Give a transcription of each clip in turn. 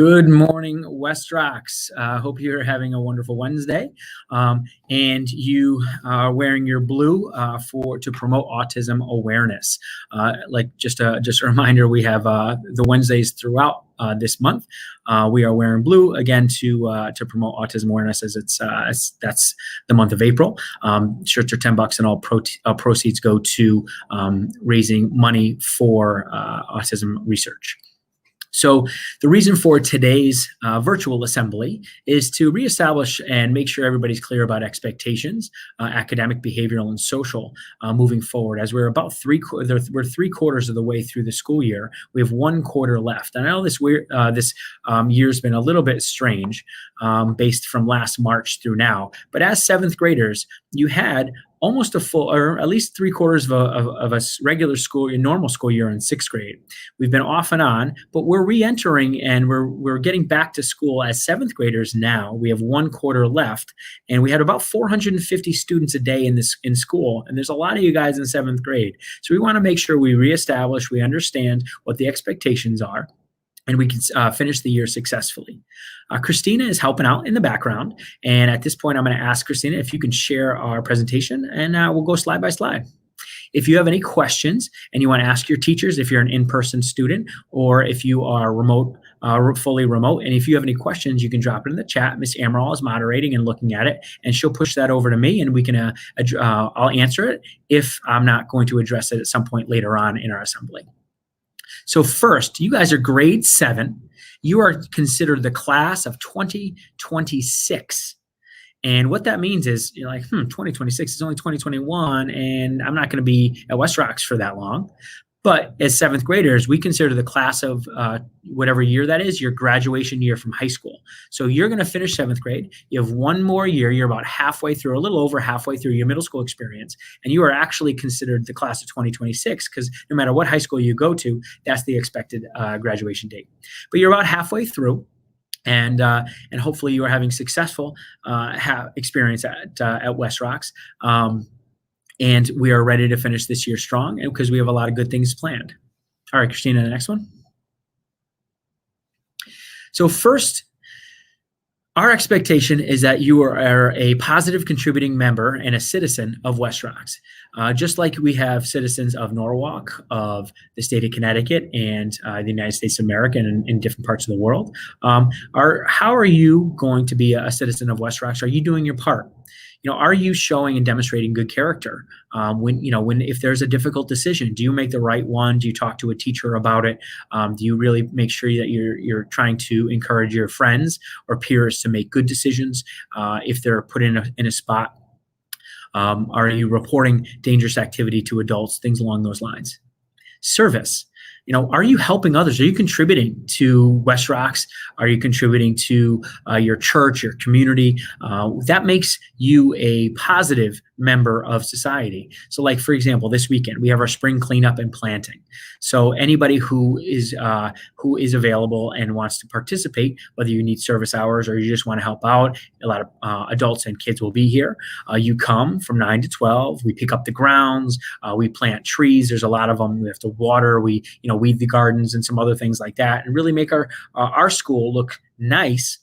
Good morning, West Rocks. Hope you're having a wonderful Wednesday, and you are wearing your blue to promote autism awareness. Just a reminder, we have the Wednesdays throughout this month. We are wearing blue again to promote autism awareness, as that's the month of April. Shirts are $10, and all proceeds go to raising money for autism research. So the reason for today's virtual assembly is to reestablish and make sure everybody's clear about expectations, academic, behavioral, and social, moving forward. As we're about we're 3/4 of the way through the school year, we have 1 quarter left. And I know this year's been a little bit strange, based from last March through now. But as 7th graders, you had almost a full, or at least 3/4 of a regular school, normal school year in 6th grade. We've been off and on, but we're re-entering and we're getting back to school as 7th graders now. We have 1 quarter left, and we had about 450 students a day in school, and there's a lot of you guys in 7th grade. So we want to make sure we reestablish, we understand what the expectations are, and we can finish the year successfully. Christina is helping out in the background, and at this point, I'm going to ask Christina if you can share our presentation, and we'll go slide by slide. If you have any questions and you want to ask your teachers, if you're an in-person student or if you are fully remote, and if you have any questions, you can drop it in the chat. Miss Amaral is moderating and looking at it, and she'll push that over to me, and we can I'll answer it if I'm not going to address it at some point later on in our assembly. So first, you guys are grade 7. You are considered the class of 2026. And what that means is you're like, 2026 is only 2021, and I'm not going to be at West Rocks for that long. But as 7th graders, we consider the class of whatever year that is, your graduation year from high school. So you're going to finish 7th grade. You have 1 more year. You're about halfway through, a little over halfway through your middle school experience. And you are actually considered the class of 2026, because no matter what high school you go to, that's the expected graduation date. But you're about halfway through. And hopefully you are having successful experience at West Rocks. And we are ready to finish this year strong, because we have a lot of good things planned. All right, Christina, the next one. So first, our expectation is that you are a positive contributing member and a citizen of West Rocks. Just like we have citizens of Norwalk, of the state of Connecticut, and the United States of America, and in different parts of the world. How are you going to be a citizen of West Rocks? Are you doing your part? Are you showing and demonstrating good character? If there's a difficult decision, do you make the right one? Do you talk to a teacher about it? Do you really make sure that you're trying to encourage your friends or peers to make good decisions if they're put in a spot? Are you reporting dangerous activity to adults? Things along those lines. Service. Are you helping others? Are you contributing to West Rocks? Are you contributing to your church, your community? That makes you a positive member of society. So like, for example, this weekend, we have our spring cleanup and planting. So anybody who is available and wants to participate, whether you need service hours or you just want to help out, a lot of adults and kids will be here. You come from 9 to 12. We pick up the grounds. We plant trees. There's a lot of them. We have to water. We weed the gardens and some other things like that, and really make our school look nice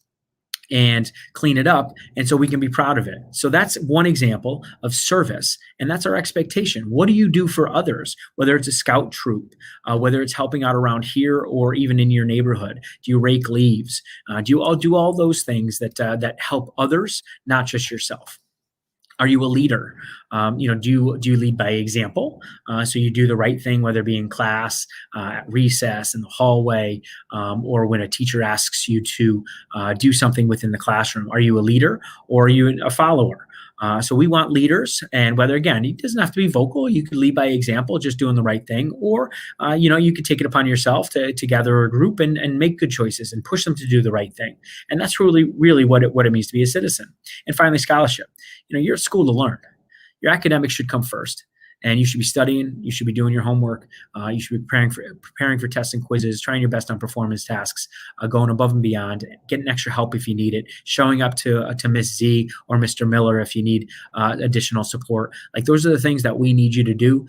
and clean it up, and so we can be proud of it. So that's one example of service, and that's our expectation. What do you do for others, whether it's a scout troop, whether it's helping out around here or even in your neighborhood? Do you rake leaves? Do you do all those things that help others, not just yourself? Are you a leader? Do you lead by example? So you do the right thing, whether it be in class, at recess, in the hallway, or when a teacher asks you to do something within the classroom. Are you a leader, or are you a follower? So we want leaders, and whether, again, it doesn't have to be vocal. You could lead by example, just doing the right thing, or you could take it upon yourself to gather a group and make good choices and push them to do the right thing. And that's really what it means to be a citizen. And finally, scholarship. You're at school to learn. Your academics should come first. And you should be studying. You should be doing your homework. You should be preparing for tests and quizzes, trying your best on performance tasks, going above and beyond, getting extra help if you need it, showing up to Miss Z or Mr. Miller if you need additional support. Like, those are the things that we need you to do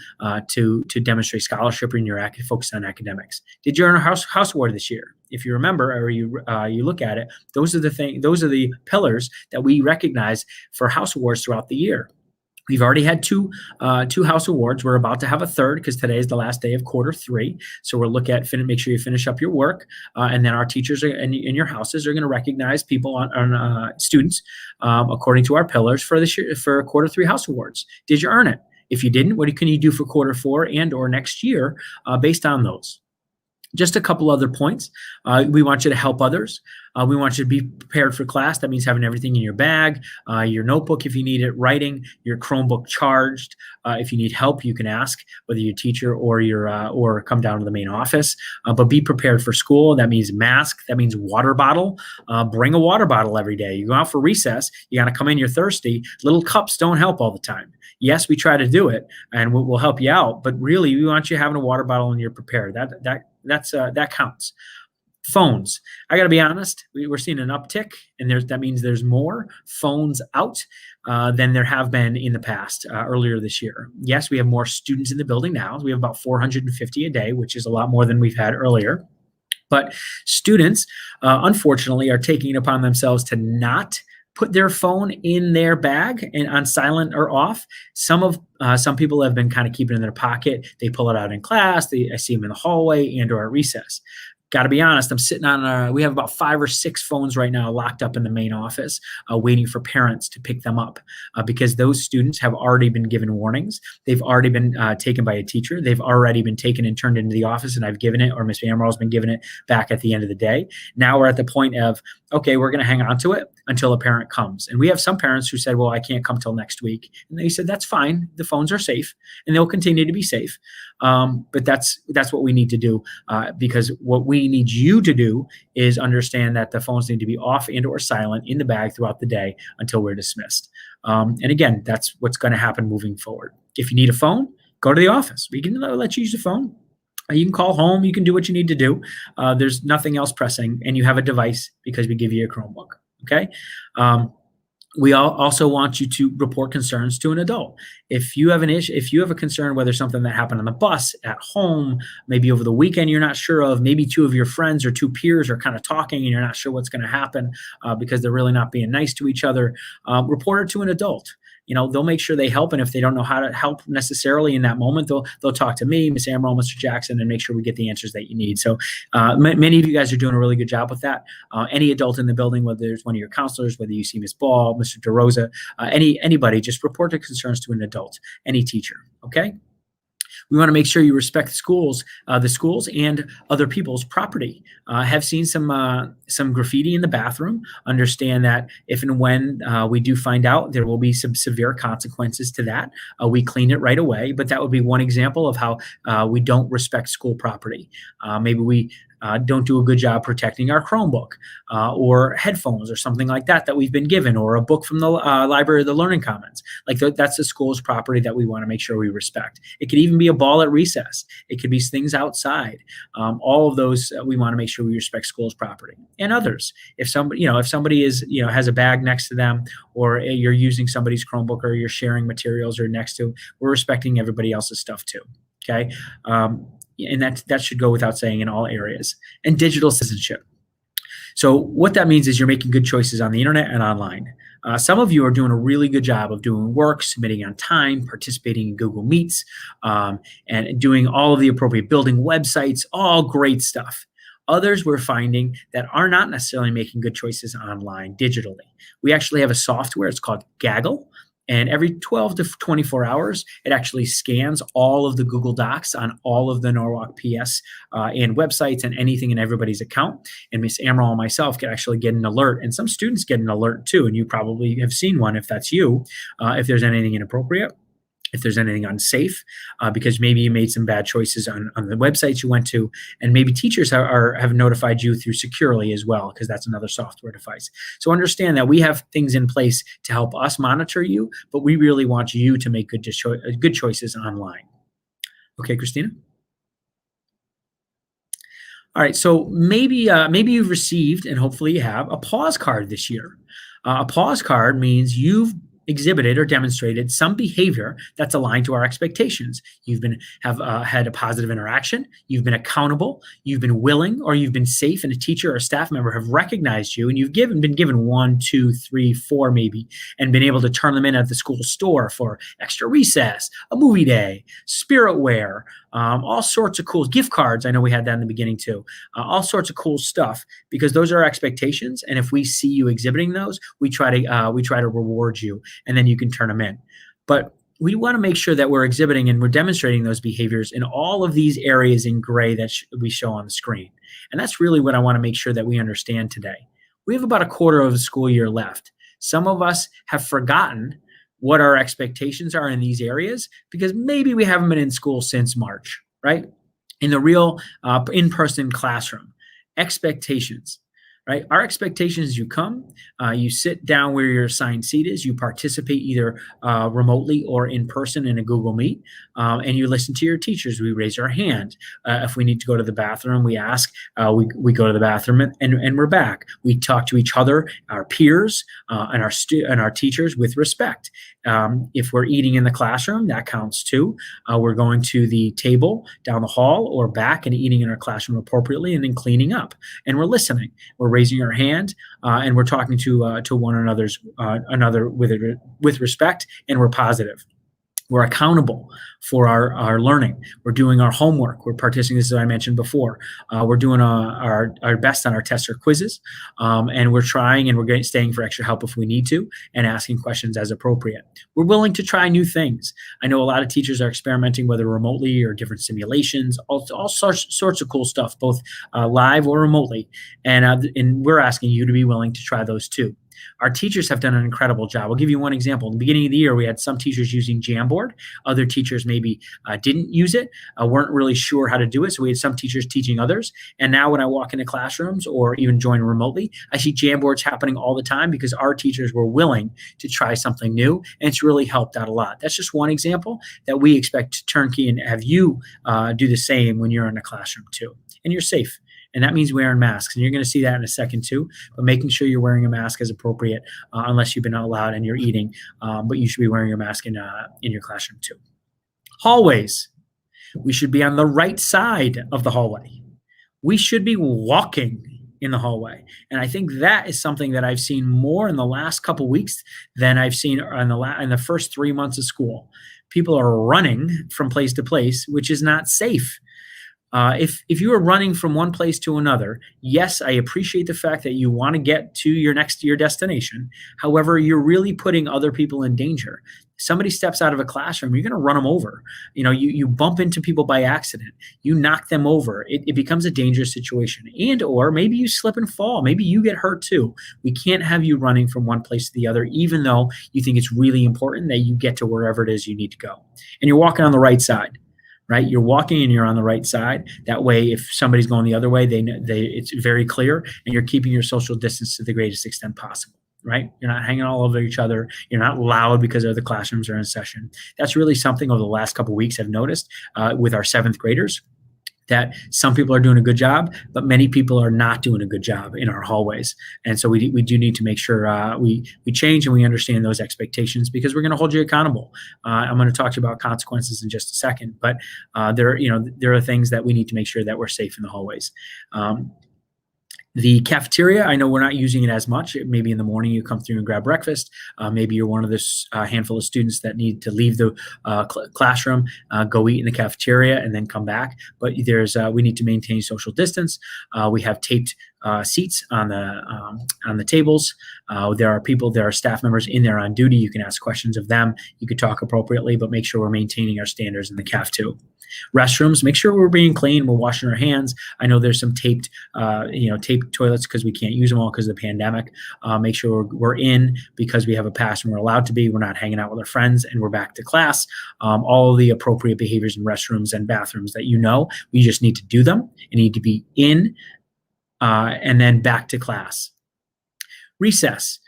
to demonstrate scholarship in your focus on academics. Did you earn a house award this year? If you remember, or you look at it, those are the pillars that we recognize for house awards throughout the year. We've already had two house awards. We're about to have a third because today is the last day of quarter 3. So we'll look at make sure you finish up your work, and then our teachers in your houses are going to recognize people on students according to our pillars for this year, for quarter 3 house awards. Did you earn it? If you didn't, what can you do for quarter 4 and or next year based on those? Just a couple other points. We want you to help others. We want you to be prepared for class. That means having everything in your bag, your notebook if you need it, writing, your Chromebook charged. If you need help, you can ask whether your teacher or come down to the main office. But be prepared for school. That means mask. That means water bottle. Bring a water bottle every day. You go out for recess. You got to come in. You're thirsty. Little cups don't help all the time. Yes, we try to do it, and we'll help you out. But really, we want you having a water bottle and you're prepared. That counts. Phones. I got to be honest, we're seeing an uptick, and that means there's more phones out than there have been in the past earlier this year. Yes, we have more students in the building now. We have about 450 a day, which is a lot more than we've had earlier. But students, unfortunately, are taking it upon themselves to not put their phone in their bag and on silent or off. Some people have been kind of keeping it in their pocket. They pull it out in class. I see them in the hallway and or at recess. Got to be honest, I'm sitting on we have about 5 or 6 phones right now locked up in the main office, waiting for parents to pick them up because those students have already been given warnings. They've already been taken by a teacher. They've already been taken and turned into the office, and I've given it, or Ms. Amaral has been given it back at the end of the day. Now we're at the point of, okay, we're going to hang on to it until a parent comes. And we have some parents who said, well, I can't come till next week. And they said, that's fine. The phones are safe, and they'll continue to be safe. But that's what we need to do because what we need you to do is understand that the phones need to be off and or silent in the bag throughout the day until we're dismissed. And again, that's what's going to happen moving forward. If you need a phone, go to the office. We can let you use the phone. You can call home. You can do what you need to do. There's nothing else pressing, and you have a device because we give you a Chromebook. Okay. We also want you to report concerns to an adult. If you have an issue, if you have a concern, whether something that happened on the bus, at home, maybe over the weekend you're not sure of, maybe 2 of your friends or 2 peers are kind of talking and you're not sure what's going to happen because they're really not being nice to each other, report it to an adult. They'll make sure they help. And if they don't know how to help necessarily in that moment, they'll talk to me, Ms. Amaral, Mr. Jackson, and make sure we get the answers that you need. So many of you guys are doing a really good job with that. Any adult in the building, whether it's one of your counselors, whether you see Ms. Ball, Mr. DeRosa, anybody, just report the concerns to an adult, any teacher, okay? We want to make sure you respect the schools and other people's property. Have seen some graffiti in the bathroom. Understand that if and when we do find out, there will be some severe consequences to that. We clean it right away, but that would be one example of how we don't respect school property. Maybe we don't do a good job protecting our Chromebook or headphones or something like that we've been given, or a book from the Library of the Learning Commons. Like that's the school's property that we want to make sure we respect. It could even be a ball at recess. It could be things outside. All of those we want to make sure we respect school's property and others. If somebody has a bag next to them, or you're using somebody's Chromebook, or you're sharing materials or next to, we're respecting everybody else's stuff too. Okay. And that should go without saying in all areas. And digital citizenship. So what that means is you're making good choices on the internet and online. Some of you are doing a really good job of doing work, submitting on time, participating in Google Meets, and doing all of the appropriate, building websites, all great stuff. Others we're finding that are not necessarily making good choices online digitally. We actually have a software, it's called Gaggle. And every 12 to 24 hours, it actually scans all of the Google Docs on all of the Norwalk PS and websites and anything in everybody's account. And Ms. Amaral and myself can actually get an alert. And some students get an alert too. And you probably have seen one if that's you, if there's anything inappropriate. if there's anything unsafe, because maybe you made some bad choices on the websites you went to, and maybe teachers have notified you through Securely as well, because that's another software device. So understand that we have things in place to help us monitor you, but we really want you to make good choices online. Okay, Christina? All right, so maybe you've received, and hopefully you have, a pause card this year. A pause card means you've exhibited or demonstrated some behavior that's aligned to our expectations. You've had a positive interaction. You've been accountable. You've been willing, or you've been safe, and a teacher or a staff member have recognized you, and you've been given 1, 2, 3, 4 maybe, and been able to turn them in at the school store for extra recess, a movie day, spirit wear, all sorts of cool gift cards. I know we had that in the beginning too. All sorts of cool stuff, because those are our expectations. And if we see you exhibiting those, we try to reward you, and then you can turn them in. But we want to make sure that we're exhibiting and we're demonstrating those behaviors in all of these areas in gray that we show on the screen. And that's really what I want to make sure that we understand today. We have about a quarter of the school year left. Some of us have forgotten what our expectations are in these areas because maybe we haven't been in school since March, right? In the real in-person classroom, expectations, right? Our expectations: you come, you sit down where your assigned seat is, you participate either remotely or in person in a Google Meet, and you listen to your teachers. We raise our hand. If we need to go to the bathroom, we ask, we go to the bathroom, and we're back. We talk to each other, our peers, and our teachers with respect. If we're eating in the classroom, that counts too. We're going to the table down the hall or back and eating in our classroom appropriately, and then cleaning up. And we're listening. We're raising our hand, and we're talking to one another with respect, and we're positive. We're accountable for our learning. We're doing our homework. We're participating, as I mentioned before. We're doing our best on our tests or quizzes, and we're trying, and we're staying for extra help if we need to, and asking questions as appropriate. We're willing to try new things. I know a lot of teachers are experimenting, whether remotely or different simulations, all sorts of cool stuff, both live or remotely, and we're asking you to be willing to try those too. Our teachers have done an incredible job. I'll give you one example. In the beginning of the year, we had some teachers using Jamboard. Other teachers maybe didn't use it, weren't really sure how to do it. So we had some teachers teaching others. And now when I walk into classrooms or even join remotely, I see Jamboards happening all the time because our teachers were willing to try something new. And it's really helped out a lot. That's just one example that we expect to turnkey and have you do the same when you're in a classroom too. And you're safe. And that means wearing masks. And you're going to see that in a second too, but making sure you're wearing a mask as appropriate, unless you've been allowed and you're eating, but you should be wearing your mask in your classroom too. Hallways. We should be on the right side of the hallway. We should be walking in the hallway. And I think that is something that I've seen more in the last couple of weeks than I've seen in the first 3 months of school. People are running from place to place, which is not safe. If you are running from one place to another, yes, I appreciate the fact that you want to get to your destination. However, you're really putting other people in danger. Somebody steps out of a classroom, you're going to run them over. You bump into people by accident. You knock them over. It becomes a dangerous situation. Or maybe you slip and fall. Maybe you get hurt too. We can't have you running from one place to the other, even though you think it's really important that you get to wherever it is you need to go. And you're walking on the right side. Right, you're walking and you're on the right side. That way, if somebody's going the other way, it's very clear, and you're keeping your social distance to the greatest extent possible. Right, you're not hanging all over each other. You're not loud because the classrooms are in session. That's really something over the last couple of weeks I've noticed with our 7th graders. That some people are doing a good job, but many people are not doing a good job in our hallways. And so we do need to make sure we change and we understand those expectations, because we're going to hold you accountable. I'm going to talk to you about consequences in just a second, but there are things that we need to make sure that we're safe in the hallways. The cafeteria, I know we're not using it as much. Maybe in the morning you come through and grab breakfast. Maybe you're one of this handful of students that need to leave the classroom, go eat in the cafeteria, and then come back. But we need to maintain social distance. We have taped seats on the tables. There are staff members in there on duty. You can ask questions of them. You could talk appropriately, but make sure we're maintaining our standards in the CAF too. Restrooms, make sure we're being clean, we're washing our hands. I know there's some taped toilets because we can't use them all because of the pandemic. Make sure we're in because we have a pass and we're allowed to be. We're not hanging out with our friends and we're back to class. All of the appropriate behaviors in restrooms and bathrooms that we just need to do them and need to be in and then back to class. Recess.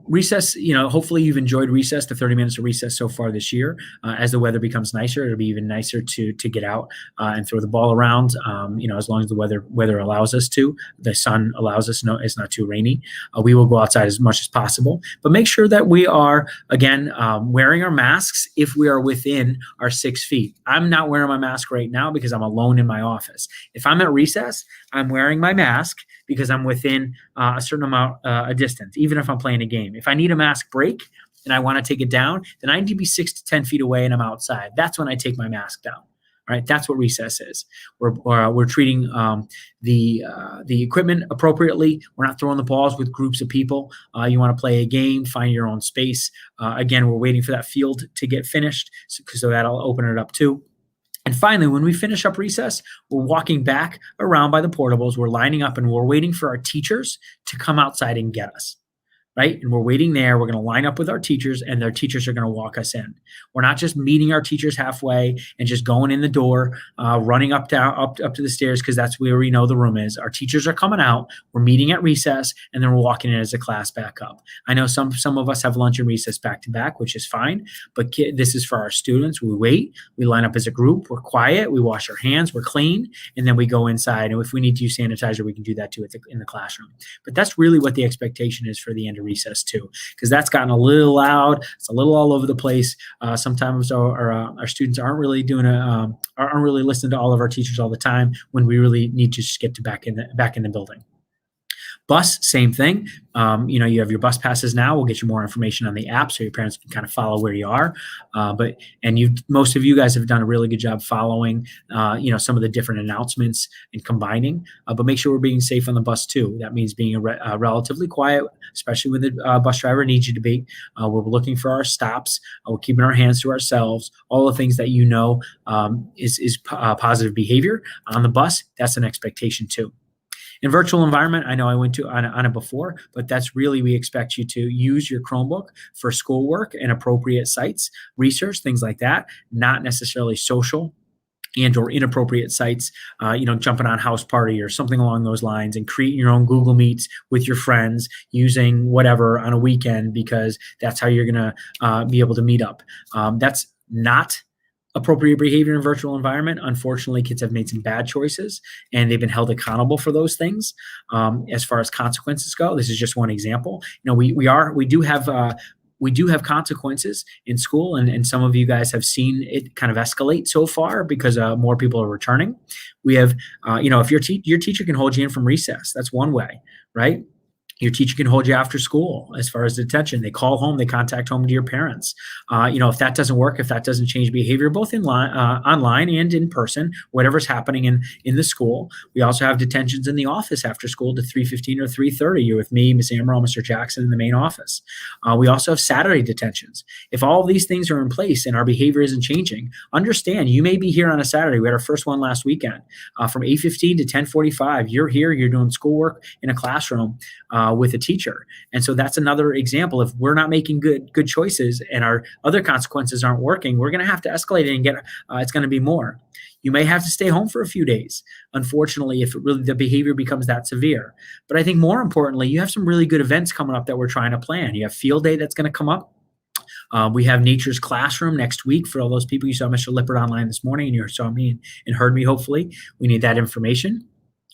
Recess, hopefully you've enjoyed recess, the 30 minutes of recess so far this year. As the weather becomes nicer, it'll be even nicer to get out and throw the ball around, as long as the weather allows us to. The sun allows us, it's not too rainy. We will go outside as much as possible, but make sure that we are, again, wearing our masks if we are within our 6 feet. I'm not wearing my mask right now because I'm alone in my office. If I'm at recess, I'm wearing my mask because I'm within a certain amount of distance, even if I'm playing a game. If I need a mask break and I want to take it down, then I need to be 6 to 10 feet away and I'm outside. That's when I take my mask down. All right, that's what recess is. We're treating the equipment appropriately. We're not throwing the balls with groups of people. You want to play a game, find your own space. Again, we're waiting for that field to get finished, so that'll open it up too. And finally, when we finish up recess, we're walking back around by the portables. We're lining up and we're waiting for our teachers to come outside and get us. Right? And we're waiting there. We're going to line up with our teachers and their teachers are going to walk us in. We're not just meeting our teachers halfway and just going in the door, running up to the stairs because that's where we know the room is. Our teachers are coming out. We're meeting at recess and then we're walking in as a class back up. I know some of us have lunch and recess back to back, which is fine, but this is for our students. We wait, we line up as a group, we're quiet, we wash our hands, we're clean, and then we go inside. And if we need to use sanitizer, we can do that too in the classroom. But that's really what the expectation is for the end of recess too, because that's gotten a little loud. It's a little all over the place. Sometimes our students aren't really listening to all of our teachers all the time when we really need to just get back in the building. Bus, same thing. You have your bus passes now. We'll get you more information on the app so your parents can kind of follow where you are. Most of you guys have done a really good job following, some of the different announcements and combining. But make sure we're being safe on the bus too. That means being relatively quiet, especially when the bus driver needs you to be. We're looking for our stops. We're keeping our hands to ourselves. All the things that is positive behavior on the bus. That's an expectation too. In virtual environment, I know I went on it before, but that's really, we expect you to use your Chromebook for schoolwork and appropriate sites, research, things like that, not necessarily social and or inappropriate sites, jumping on House Party or something along those lines, and creating your own Google Meets with your friends using whatever on a weekend because that's how you're going to be able to meet up. That's not appropriate behavior in virtual environment. Unfortunately, kids have made some bad choices and they've been held accountable for those things. As far as consequences go, this is just one example. We do have consequences in school, and some of you guys have seen it kind of escalate so far because more people are returning. We have, if your teacher can hold you in from recess, that's one way, right? Your teacher can hold you after school as far as detention. They call home, they contact home to your parents. If that doesn't work, if that doesn't change behavior, both online and in person, whatever's happening in the school. We also have detentions in the office after school to 3:15 or 3:30. You're with me, Ms. Amaral, Mr. Jackson in the main office. We also have Saturday detentions. If all of these things are in place and our behavior isn't changing, understand you may be here on a Saturday. We had our first one last weekend from 8:15 to 10:45. You're here, you're doing schoolwork in a classroom with a teacher. And so that's another example. If we're not making good choices and our other consequences aren't working, we're going to have to escalate it and it's going to be more. You may have to stay home for a few days, unfortunately, if the behavior becomes that severe. But I think more importantly, you have some really good events coming up that we're trying to plan. You have field day that's going to come up. We have Nature's Classroom next week for all those people. You saw Mr. Lippert online this morning and you saw me and heard me, hopefully. We need that information.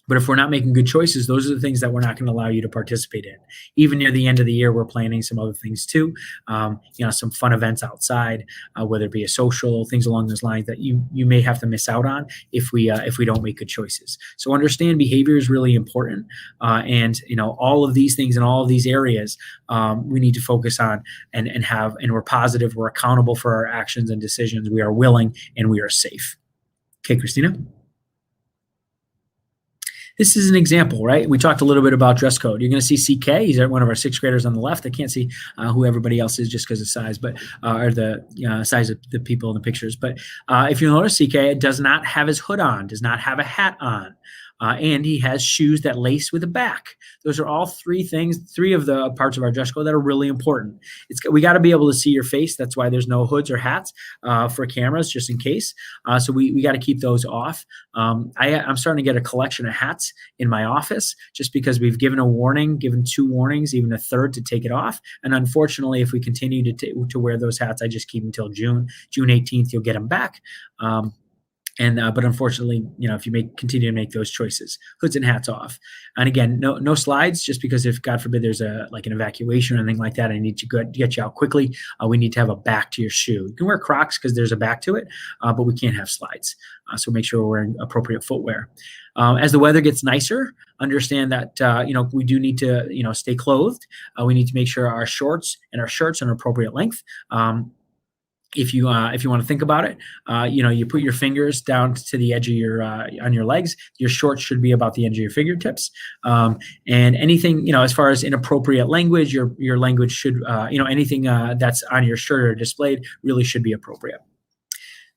But if we're not making good choices, those are the things that we're not going to allow you to participate in. Even near the end of the year, we're planning some other things too. Some fun events outside, whether it be a social, things along those lines that you may have to miss out on if we don't make good choices. So understand behavior is really important, and all of these things in all of these areas we need to focus on and we're positive, we're accountable for our actions and decisions. We are willing and we are safe. Okay, Christina. This is an example, right? We talked a little bit about dress code. You're going to see CK. He's one of our sixth graders on the left. I can't see who everybody else is just because of size, but or the size of the people in the pictures. But if you notice, CK does not have his hood on, does not have a hat on. And he has shoes that lace with a back. Those are all three of the parts of our dress code that are really important. We got to be able to see your face. That's why there's no hoods or hats for cameras, just in case. So we got to keep those off. I'm starting to get a collection of hats in my office just because we've given two warnings, even a third to take it off. And unfortunately, if we continue to wear those hats, I just keep them until June 18th. You'll get them back. But unfortunately, if you continue to make those choices, hoods and hats off. And again, no slides, just because if God forbid there's an evacuation or anything like that, I need to get you out quickly. We need to have a back to your shoe. You can wear Crocs because there's a back to it, but we can't have slides. So make sure we're wearing appropriate footwear. As the weather gets nicer, understand that we do need to stay clothed. We need to make sure our shorts and our shirts are an appropriate length. If you want to think about it, you put your fingers down to the edge of on your legs. Your shorts should be about the edge of your fingertips. And anything, as far as inappropriate language, your language should, anything that's on your shirt or displayed really should be appropriate.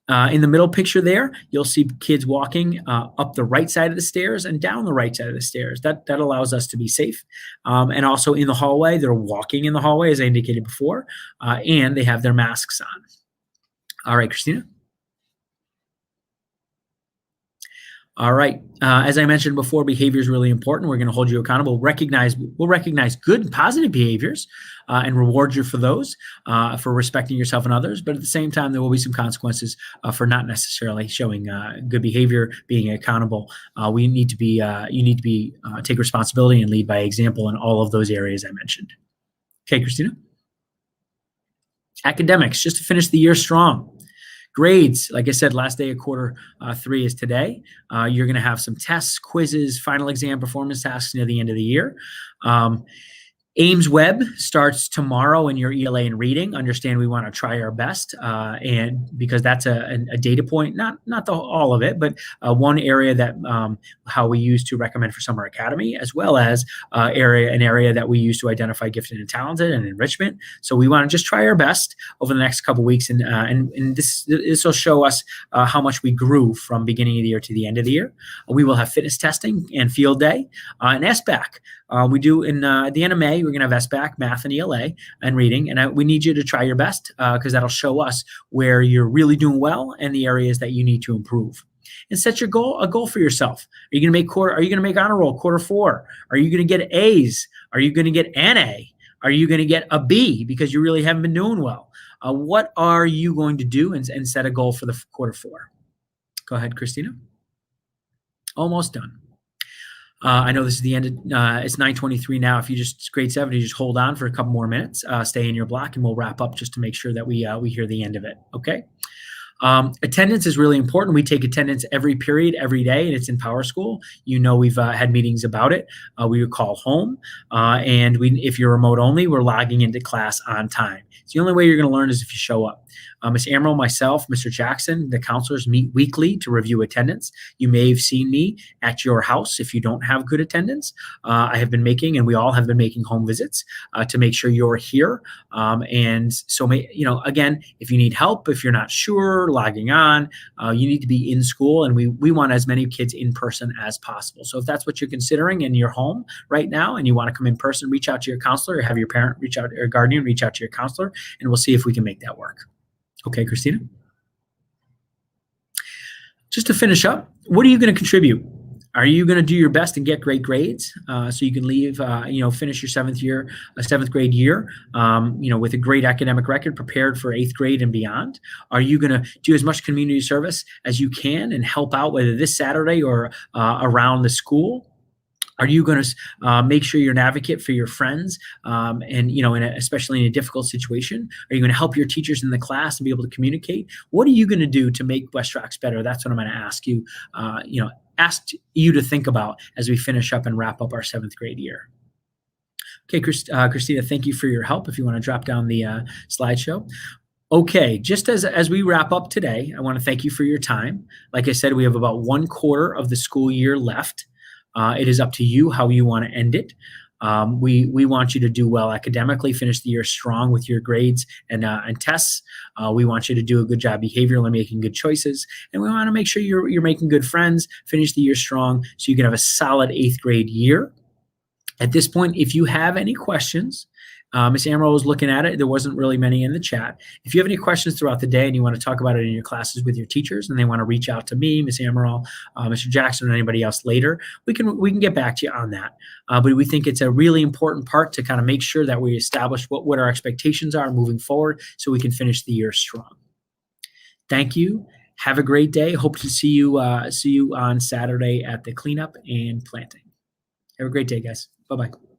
In the middle picture there, you'll see kids walking up the right side of the stairs and down the right side of the stairs. That allows us to be safe. And also in the hallway, they're walking in the hallway, as I indicated before, and they have their masks on. All right, Christina. All right. As I mentioned before, behavior is really important. We're going to hold you accountable. We'll recognize good and positive behaviors and reward you for those, for respecting yourself and others. But at the same time, there will be some consequences for not necessarily showing good behavior, being accountable. You need to take responsibility and lead by example in all of those areas I mentioned. Okay, Christina. Academics, just to finish the year strong. Grades, like I said, last day of quarter 3 is today. You're going to have some tests, quizzes, final exam performance tasks near the end of the year. Ames Web starts tomorrow in your ELA and reading. Understand we want to try our best, and because that's a data point, not all of it, but one area that how we use to recommend for Summer Academy, as well as an area that we use to identify gifted and talented and enrichment. So we want to just try our best over the next couple of weeks, and this will show us how much we grew from beginning of the year to the end of the year. We will have fitness testing and field day and SBAC. We do at the end of May, we're going to have SBAC, math, and ELA, and reading. And we need you to try your best because that'll show us where you're really doing well and the areas that you need to improve. And set a goal for yourself. Are you going to make honor roll quarter 4? Are you going to get A's? Are you going to get an A? Are you going to get a B because you really haven't been doing well? What are you going to do and set a goal for the quarter 4? Go ahead, Christina. Almost done. I know this is the end. It's 9:23 now. If you just grade 7, you just hold on for a couple more minutes. Stay in your block, and we'll wrap up just to make sure that we hear the end of it. Okay. Attendance is really important. We take attendance every period, every day, and it's in Power School. We've had meetings about it. We would call home, and if you're remote only, we're logging into class on time. It's the only way you're going to learn is if you show up. Ms. Amaral, myself, Mr. Jackson, the counselors meet weekly to review attendance. You may have seen me at your house if you don't have good attendance. I have been making, and we all have been making home visits to make sure you're here. And so, again, if you need help, if you're not sure, logging on, you need to be in school, and we want as many kids in person as possible. So if that's what you're considering and you're home right now and you want to come in person, reach out to your counselor or have your parent reach out, or guardian reach out to your counselor, and we'll see if we can make that work. Okay, Christina? Just to finish up, what are you going to contribute? Are you going to do your best and get great grades so you can leave, finish your seventh grade year, with a great academic record, prepared for 8th grade and beyond? Are you going to do as much community service as you can and help out, whether this Saturday or around the school? Are you going to make sure you're an advocate for your friends, especially in a difficult situation? Are you going to help your teachers in the class and be able to communicate? What are you going to do to make West Rocks better? That's what I'm going to ask you. Ask you to think about as we finish up and wrap up our 7th grade year. Okay, Christina, thank you for your help. If you want to drop down the slideshow. Okay, just as we wrap up today, I want to thank you for your time. Like I said, we have about 1/4 of the school year left. It is up to you how you want to end it. We want you to do well academically, finish the year strong with your grades and tests. We want you to do a good job behaviorally, making good choices, and we want to make sure you're making good friends, finish the year strong, so you can have a solid 8th grade year. At this point, if you have any questions, Ms. Amaral was looking at it. There wasn't really many in the chat. If you have any questions throughout the day and you want to talk about it in your classes with your teachers, and they want to reach out to me, Ms. Amaral, Mr. Jackson, or anybody else later, we can get back to you on that. But we think it's a really important part to kind of make sure that we establish what our expectations are moving forward, so we can finish the year strong. Thank you. Have a great day. Hope to see you on Saturday at the cleanup and planting. Have a great day, guys. Bye-bye.